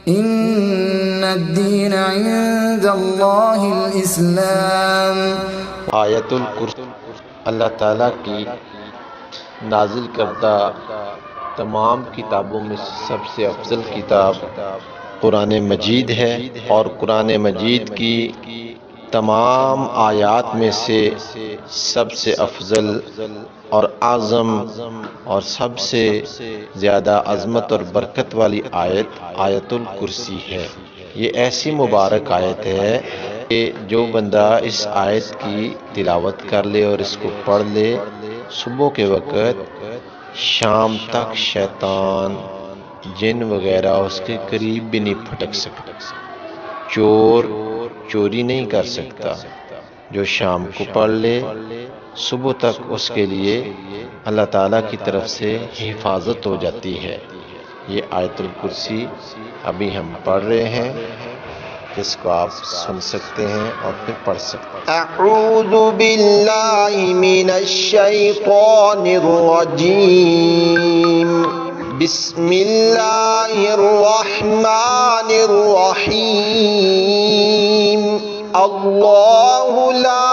ان الدین عند اللہ الاسلام۔ آیت الکرسی اللہ تعالیٰ کی نازل کردہ تمام کتابوں میں سب سے افضل کتاب قرآن مجید ہے، اور قرآن مجید کی تمام آیات میں سے سب سے افضل اور اعظم اور سب سے زیادہ عظمت اور برکت والی آیت آیت الکرسی ہے۔ یہ ایسی مبارک آیت ہے کہ جو بندہ اس آیت کی تلاوت کر لے اور اس کو پڑھ لے، صبح کے وقت شام تک شیطان، جن وغیرہ اس کے قریب بھی نہیں پھٹک سکتا، چور چوری نہیں کر سکتا۔ جو شام کو پڑھ لے صبح تک اس کے لیے اللہ تعالیٰ کی طرف سے حفاظت ہو جاتی ہے۔ یہ آیت الکرسی ابھی ہم پڑھ رہے ہیں، جس کو آپ سن سکتے ہیں اور پھر پڑھ سکتے ہیں۔ اعوذ باللہ من الشیطان الرجیم، بسم اللہ الرحمن الرحیم، اللہ لا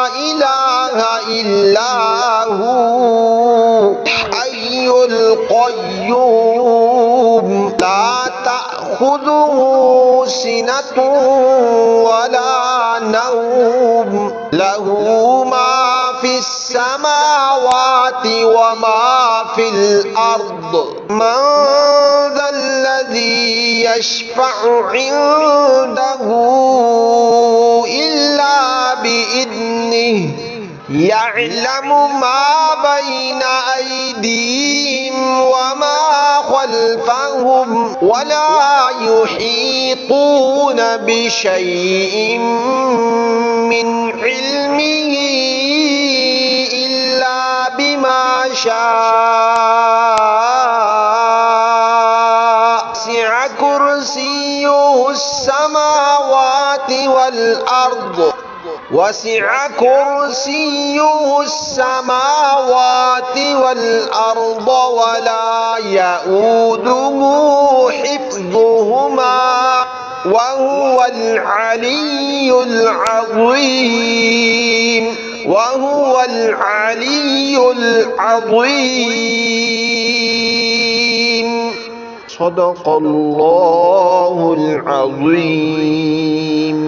الہ الا هو الحی القیوم، لا تأخذه سنة ولا نوم، له ما في السماوات وما في الأرض، من ذا الذي يشفع عنده إلا بإذنه، يعلم ما بين أيديهم وما خلفهم، ولا يحيطون بشيء من علمه إلا بما شاء، وسع كرسيه السماوات والأرض، وسع كرسيه السماوات والأرض، ولا يؤوده حفظهما، وهو العلي العظيم، وهو العلي العظيم، صدق الله العظيم۔